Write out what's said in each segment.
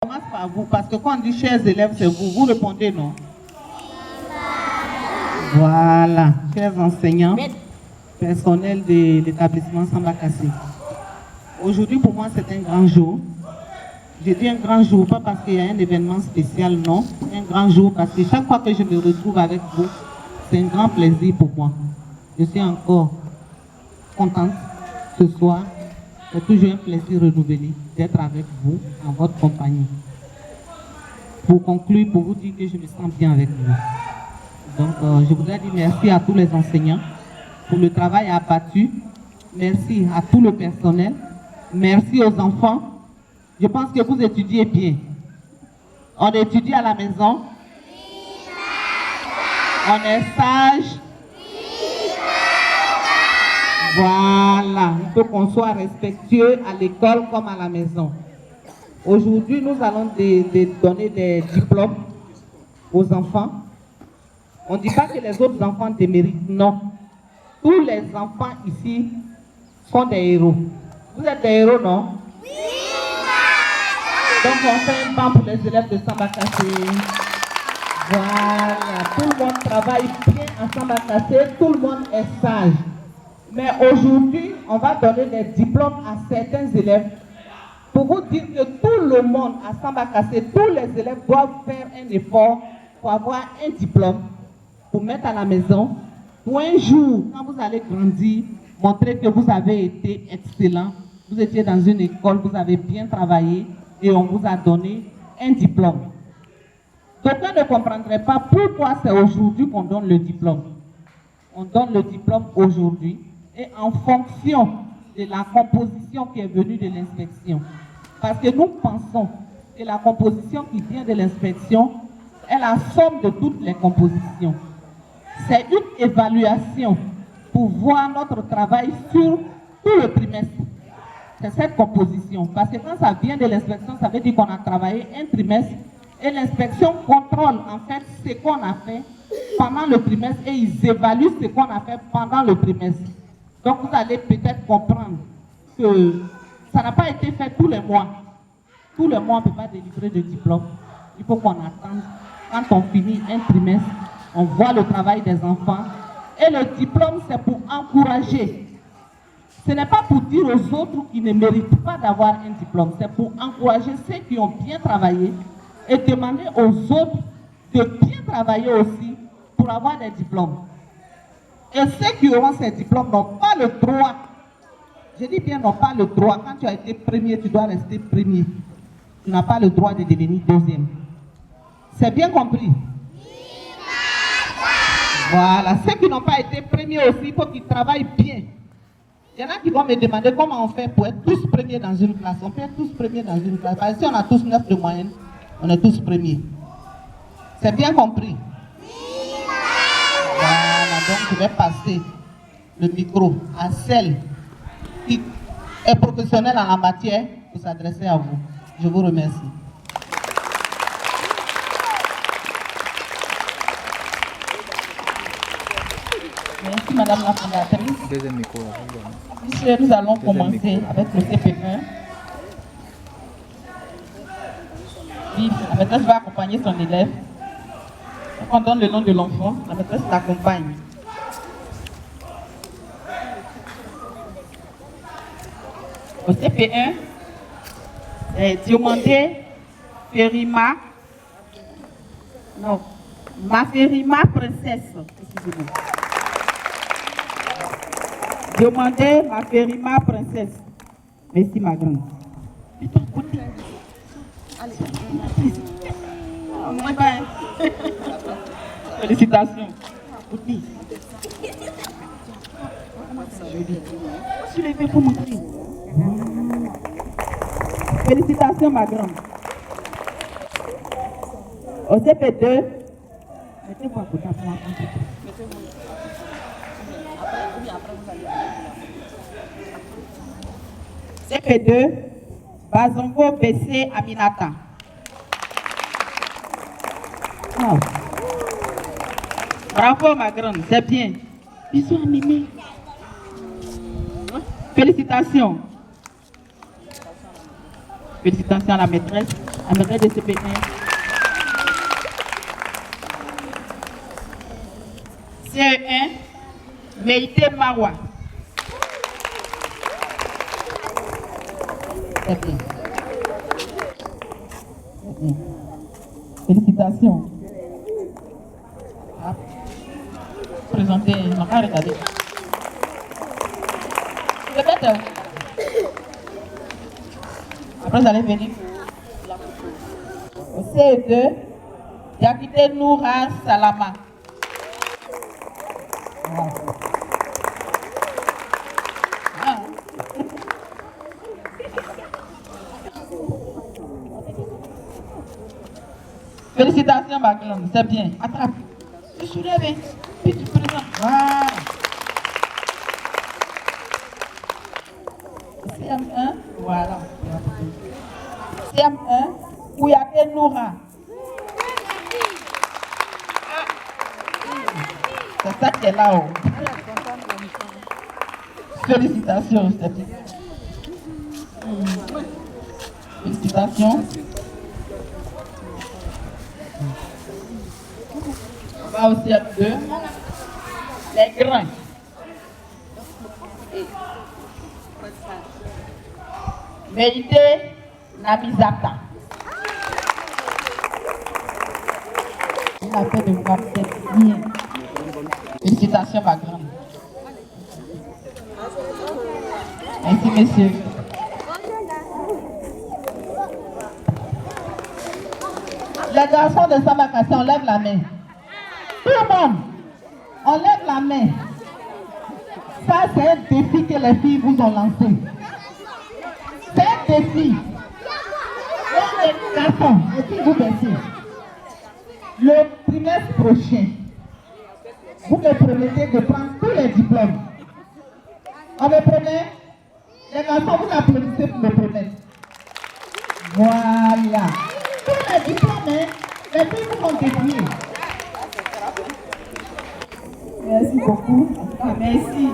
commence par vous, parce que quand on dit chers élèves, c'est vous. Vous répondez non. Voilà, chers enseignants, personnel de l'établissement Samba Kassé. Aujourd'hui, pour moi, c'est un grand jour. Je dis un grand jour, pas parce qu'il y a un événement spécial, non. Un grand jour parce que chaque fois que je me retrouve avec vous, c'est un grand plaisir pour moi. Je suis encore contente ce soir. C'est toujours un plaisir renouvelé d'être avec vous, en votre compagnie. Pour conclure, pour vous dire que je me sens bien avec vous. Donc, je voudrais dire merci à tous les enseignants pour le travail abattu. Merci à tout le personnel. Merci aux enfants. Je pense que vous étudiez bien. On étudie à la maison. On est sage. Voilà. Il faut qu'on soit respectueux à l'école comme à la maison. Aujourd'hui, nous allons donner des diplômes aux enfants. On ne dit pas que les autres enfants déméritent. Non. Tous les enfants ici sont des héros. Vous êtes des héros, non? Donc on fait un pas pour les élèves de Samba Kassé. Voilà, tout le monde travaille bien à Samba Kassé, tout le monde est sage. Mais aujourd'hui, on va donner des diplômes à certains élèves pour vous dire que tout le monde à Samba Kassé, tous les élèves doivent faire un effort pour avoir un diplôme, pour mettre à la maison, pour un jour, quand vous allez grandir, montrer que vous avez été excellent, vous étiez dans une école, vous avez bien travaillé, et on vous a donné un diplôme. D'aucuns ne comprendraient pas pourquoi c'est aujourd'hui qu'on donne le diplôme. On donne le diplôme aujourd'hui et en fonction de la composition qui est venue de l'inspection. Parce que nous pensons que la composition qui vient de l'inspection est la somme de toutes les compositions. C'est une évaluation pour voir notre travail sur tout le trimestre. C'est cette composition. Parce que quand ça vient de l'inspection, ça veut dire qu'on a travaillé un trimestre et l'inspection contrôle en fait ce qu'on a fait pendant le trimestre et ils évaluent ce qu'on a fait pendant le trimestre. Donc vous allez peut-être comprendre que ça n'a pas été fait tous les mois. Tous les mois, on ne peut pas délivrer de diplôme. Il faut qu'on attende. Quand on finit un trimestre, on voit le travail des enfants et le diplôme, c'est pour encourager. Ce n'est pas pour dire aux autres qui ne méritent pas d'avoir un diplôme. C'est pour encourager ceux qui ont bien travaillé et demander aux autres de bien travailler aussi pour avoir des diplômes. Et ceux qui auront ces diplômes n'ont pas le droit, je dis bien n'ont pas le droit, quand tu as été premier, tu dois rester premier. Tu n'as pas le droit de devenir deuxième. C'est bien compris? Voilà. Ceux qui n'ont pas été premiers aussi, il faut qu'ils travaillent bien. Il y en a qui vont me demander comment on fait pour être tous premiers dans une classe. On peut être tous premiers dans une classe. Parce que si on a tous 9 de moyenne, on est tous premiers. C'est bien compris? Voilà, donc je vais passer le micro à celle qui est professionnelle en la matière pour s'adresser à vous. Je vous remercie. Merci Madame la fondatrice. Deuxième micro. Monsieur, nous allons commencer avec le CP1. Oui, la maîtresse va accompagner son élève. Donc on donne le nom de l'enfant, la maîtresse l'accompagne. Au CP1, Diomandé Ferima. Non, ma Ferima princesse. Excusez-moi. Demandez ma Ferima princesse. Merci ma grande. Félicitations. Félicitations ma grande. Au CP2, mettez-vous à côté pour moi. CP2, Bazongo BC Aminata. Oh. Bravo ma grande, c'est bien. Bisous à Mimi. Félicitations. Félicitations à la maîtresse. Amélie de CP1. CE1, Meïté Mawa. Très bien. Félicitations. Ah. Présentez, je n'ai pas regardé. Peut-être. Après, vous allez venir. Au CE2, Yakite Noura Salama. Ah. Félicitations, Baglam, c'est bien. Attrape. Tu soulèves, puis tu présentes. Voilà. CM1, voilà. CM1, Kouyaté Noura. C'est ça qui est là-haut. Félicitations, c'est bien. Félicitations. On va aussi à deux. Les grains. Médité Namizata. Il a fait de voir cette bien. Félicitations, ma grande. Merci, messieurs. Les garçons de Sabakassi, on lève la main. Tout le monde, on lève la main. Ça, c'est un défi que les filles vous ont lancé. C'est un défi. Les garçons, et puis vous baissez. Le trimestre prochain, vous me promettez de prendre tous les diplômes. On me promet? Les garçons, vous applaudissez pour me promettre. Voilà. Tous les diplômes, hein, les filles vous vont défier. Merci beaucoup. Merci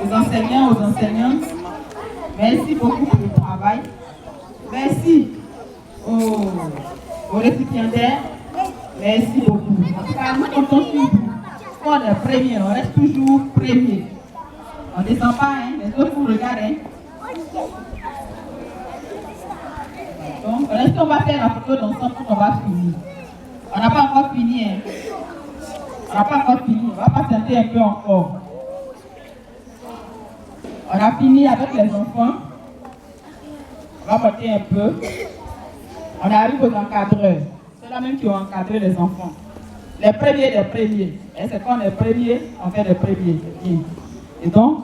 aux enseignants, aux enseignantes. Merci beaucoup pour le travail. Merci aux récipiendaires. Merci beaucoup. En tout cas, nous comptons sur vous. On est premier, on reste toujours premier. On ne descend pas, hein. Les autres vous regardent. Hein. Donc, est-ce qu'on va faire la photo d'ensemble quand on va finir? On n'a pas encore fini. Hein. On n'a pas encore fini. On va patienter un peu encore. On a fini avec les enfants. On va monter un peu. On arrive aux encadreurs. C'est là même qui ont encadré les enfants. Les premiers des premiers. Et c'est quand on est premiers, on fait les premiers. Et donc,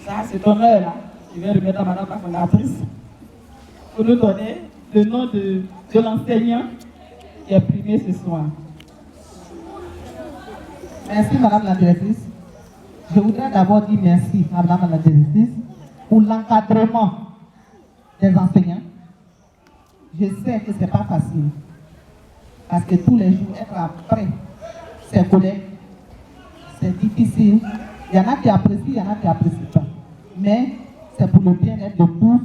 ça, c'est honneur là. Je vais remettre à madame la fondatrice pour nous donner le nom de l'enseignant qui est primé ce soir. Merci madame la directrice. Je voudrais d'abord dire merci à madame la directrice pour l'encadrement des enseignants. Je sais que ce n'est pas facile. Parce que tous les jours, être après ses collègues, c'est difficile. Il y en a qui apprécient, il y en a qui n'apprécient pas. Mais c'est pour le bien-être de tous.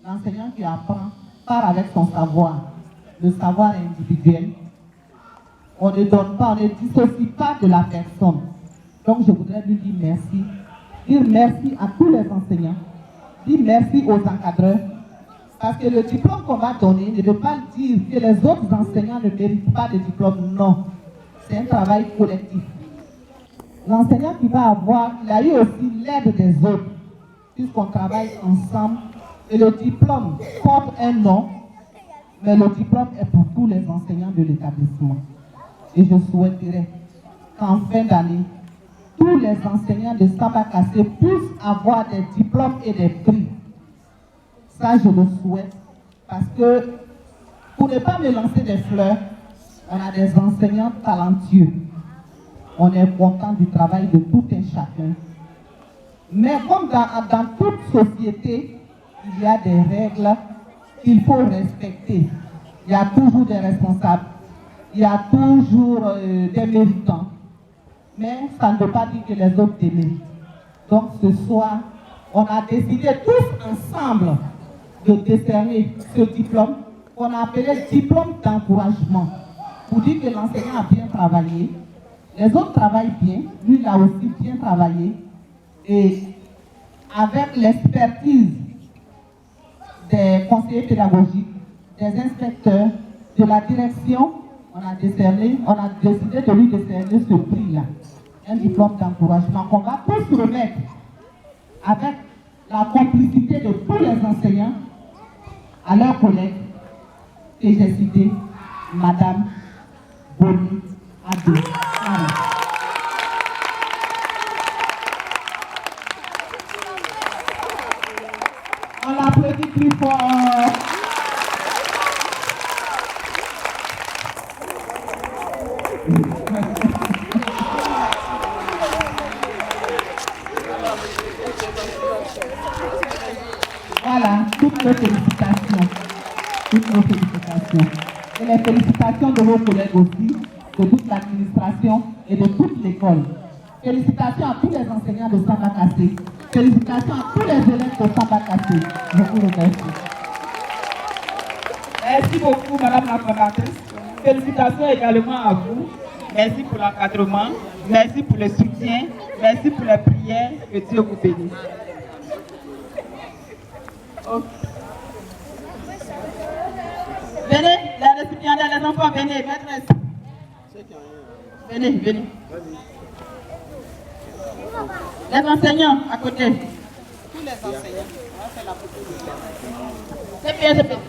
L'enseignant qui apprend part avec son savoir. Le savoir est individuel. On ne donne pas, on ne dissocie pas de la personne. Donc je voudrais lui dire merci. Dire merci à tous les enseignants. Dire merci aux encadreurs. Parce que le diplôme qu'on va donner ne veut pas dire que les autres enseignants ne méritent pas de diplôme. Non. C'est un travail collectif. L'enseignant qui va avoir, il a eu aussi l'aide des autres. Puisqu'on travaille ensemble. Et le diplôme porte un nom. Mais le diplôme est pour tous les enseignants de l'établissement. Et je souhaiterais qu'en fin d'année, tous les enseignants de Sabakassi puissent avoir des diplômes et des prix. Ça, je le souhaite. Parce que, pour ne pas me lancer des fleurs, on a des enseignants talentueux. On est content du travail de tout un chacun. Mais comme dans toute société, il y a des règles qu'il faut respecter. Il y a toujours des responsables. Il y a toujours des méritants. Mais ça ne veut pas dire que les autres déméritent. Donc ce soir, on a décidé tous ensemble de décerner ce diplôme qu'on a appelé diplôme d'encouragement, pour dire que l'enseignant a bien travaillé, les autres travaillent bien, lui il a aussi bien travaillé, et avec l'expertise des conseillers pédagogiques, des inspecteurs, de la direction, on a décidé de lui décerner ce prix-là, un diplôme d'encouragement qu'on va tous remettre avec la complicité de tous les enseignants à leurs collègues que j'ai cités, Madame Boni Adé. On l'applaudit plus fort. Voilà, toutes nos félicitations. Toutes nos félicitations. Et les félicitations de vos collègues aussi, de toute l'administration et de toute l'école. Félicitations à tous les enseignants de Samba Kassé. Félicitations à tous les élèves de Samba Kassé. Je vous remercie. Merci beaucoup, Madame la fondatrice. Félicitations également à vous. Merci pour l'encadrement. Merci pour le soutien. Merci pour les prières. Que Dieu vous bénisse. Okay. Venez, les récipiendaires, les enfants, venez, maîtresse. Venez, venez. Les enseignants à côté. Tous les enseignants. On va faire la photo. C'est bien, c'est bien.